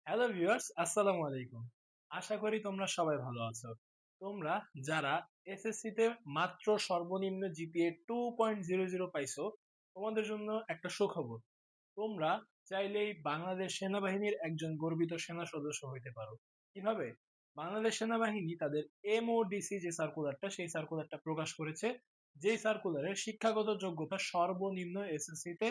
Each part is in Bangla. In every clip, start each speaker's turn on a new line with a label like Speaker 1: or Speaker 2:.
Speaker 1: হ্যালো ভিউয়ার্স, আসসালামু আলাইকুম। আশা করি তোমরা সবাই ভালো আছো। তোমরা যারা এসএসসি তে মাত্র সর্বনিম্ন জিপিএ 2.00 পাইছো, তোমাদের জন্য একটা সুখবর। তোমরা চাইলেই বাংলাদেশ সেনাবাহিনীর একজন গর্বিত সেনা সদস্য হইতে পারো। কিভাবে? বাংলাদেশ সেনাবাহিনী তাদের এমওডিসি যে সার্কুলারটা, সেই সার্কুলারটা প্রকাশ করেছে। যেই সার্কুলারে শিক্ষাগত যোগ্যতা সর্বনিম্ন এসএসসি তে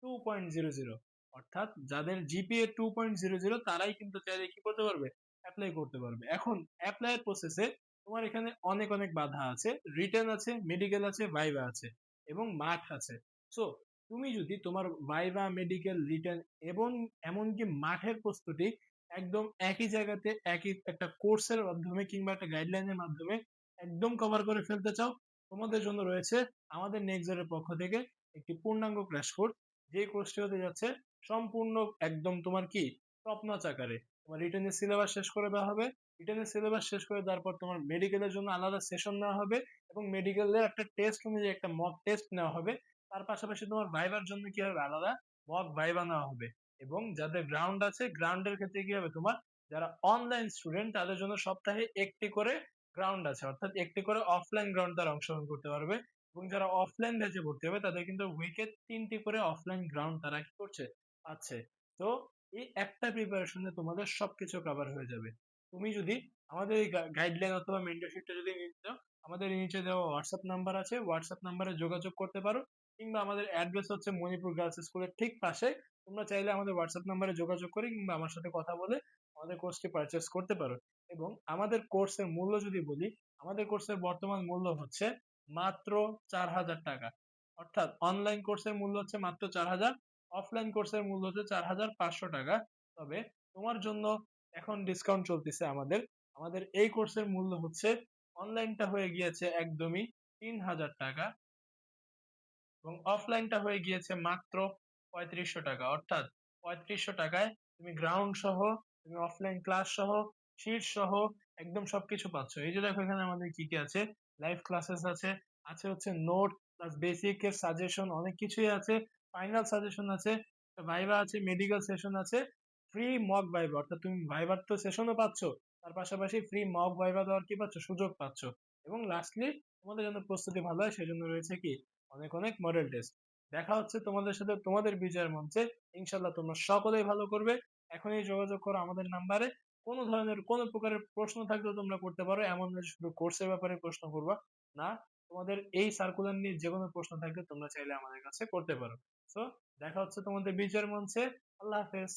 Speaker 1: 2.00, অর্থাৎ যাদের জিপিএ 2.00 তারাই কিন্তু চাইলে কি করতে পারবে, অ্যাপ্লাই করতে পারবে। এখন অ্যাপ্লাইয়ের প্রসেসে তোমার এখানে অনেক অনেক বাধা আছে। রিটেন আছে, মেডিকেল আছে, ভাইভা আছে এবং মাঠ আছে। সো তুমি যদি তোমার ভাইভা, মেডিকেল, রিটেন এবং এমনকি মাঠের প্রস্তুতি একদম একই জায়গাতে একই একটা কোর্সের মাধ্যমে কিংবা একটা গাইডলাইনের মাধ্যমে একদম কভার করে ফেলতে চাও, তোমাদের জন্য রয়েছে আমাদের নেক্সটের পক্ষ থেকে একটি পূর্ণাঙ্গ ক্র্যাশ কোর্স। যে কোর্সটি হতে যাচ্ছে সম্পূর্ণ একদম তোমার কি টপ নচ আকারে। তোমার রিটেনের সিলেবাস শেষ করে দেওয়া হবে। রিটেনের সিলেবাস শেষ করে দেওয়ার পর তোমার মেডিকেলের জন্য আলাদা সেশন নেওয়া হবে এবং মেডিকেলের একটা টেস্ট অনুযায়ী একটা মক টেস্ট নেওয়া হবে। তার পাশাপাশি তোমার ভাইবার জন্য কি হবে, আলাদা মক ভাইবা নেওয়া হবে। এবং যাদের গ্রাউন্ড আছে, গ্রাউন্ডের ক্ষেত্রে কি হবে, তোমার যারা অনলাইন স্টুডেন্ট তাদের জন্য সপ্তাহে একটি করে গ্রাউন্ড আছে, অর্থাৎ একটি করে অফলাইন গ্রাউন্ড তারা অংশগ্রহণ করতে পারবে। এবং যারা অফলাইন ব্যাচে ভর্তি হবে তাদের কিন্তু উইকে 3টি করে অফলাইন গ্রাউন্ড তারা কি করছে, পাচ্ছে। তো এই একটা প্রিপারেশনে তোমাদের সবকিছু কভার হয়ে যাবে। তুমি যদি আমাদের এই গাইডলাইন অথবা মেন্টরশিপটা যদি নিতে চাও, আমাদের নিচে দেওয়া হোয়াটসঅ্যাপ নাম্বার আছে, হোয়াটসঅ্যাপ নাম্বারে যোগাযোগ করতে পারো। কিংবা আমাদের অ্যাড্রেস হচ্ছে মণিপুর গার্লস স্কুলের ঠিক পাশে। তোমরা চাইলে আমাদের হোয়াটসঅ্যাপ নাম্বারে যোগাযোগ করে কিংবা আমার সাথে কথা বলে আমাদের কোর্সটি পারচেস করতে পারো। এবং আমাদের কোর্সের মূল্য যদি বলি, আমাদের কোর্সের বর্তমান মূল্য হচ্ছে মাত্র 4,000 টাকা। অর্থাৎ অনলাইন কোর্সের মূল্য হচ্ছে মাত্র 4,000, অফলাইন কোর্সের মূল্য হচ্ছে 4,500 টাকা। তবে তোমার জন্য এখন ডিসকাউন্ট চলতেছে আমাদের। আমাদের এই কোর্সের মূল্য হচ্ছে, অনলাইনটা হয়ে গিয়েছে একদমই 3,000 টাকা এবং অফলাইনটা হয়ে গিয়েছে মাত্র 3500 টাকা। অর্থাৎ 3500 টাকায় তুমি গ্রাউন্ড সহ, তুমি অফলাইন ক্লাস সহ, শীট সহ একদম সবকিছু পাচ্ছ। এই যে দেখো এখানে আমাদের কি কি আছে, লাইভ ক্লাসেস আছে, আছে হচ্ছে নোট প্লাস বেসিক এর সাজেশন, অনেক কিছুই আছে, ফাইনাল সাজেশন আছে, ভাইভা আছে, মেডিকেল সেশন আছে, ফ্রি মক ভাইভা, অর্থাৎ তুমি ভাইবার তো সেশনও পাচ্ছ, তার পাশাপাশি ফ্রি মক ভাইভা দেওয়ার কি পাচ্ছ, সুযোগ পাচ্ছ। এবং লাস্টলি তোমাদের জন্য প্রস্তুতি ভালো হয় সেজন্য রয়েছে কি, অনেক অনেক মডেল টেস্ট। দেখা হচ্ছে তোমাদের সাথে তোমাদের বিজয়ের মঞ্চে। ইনশাল্লাহ তোমরা সকলেই ভালো করবে। এখনই যোগাযোগ করো আমাদের নাম্বারে। কোনো ধরনের কোনো প্রকারের প্রশ্ন থাকলেও তোমরা করতে পারো, এমন না যে শুধু কোর্সের ব্যাপারে প্রশ্ন করবা। না, তোমাদের এই সার্কুলার নিয়ে যে কোনো প্রশ্ন থাকলে তোমরা চাইলে আমাদের কাছে করতে পারো। তো দেখা হচ্ছে তোমাদের বিজয়ের মঞ্চে। আল্লাহ হাফেজ।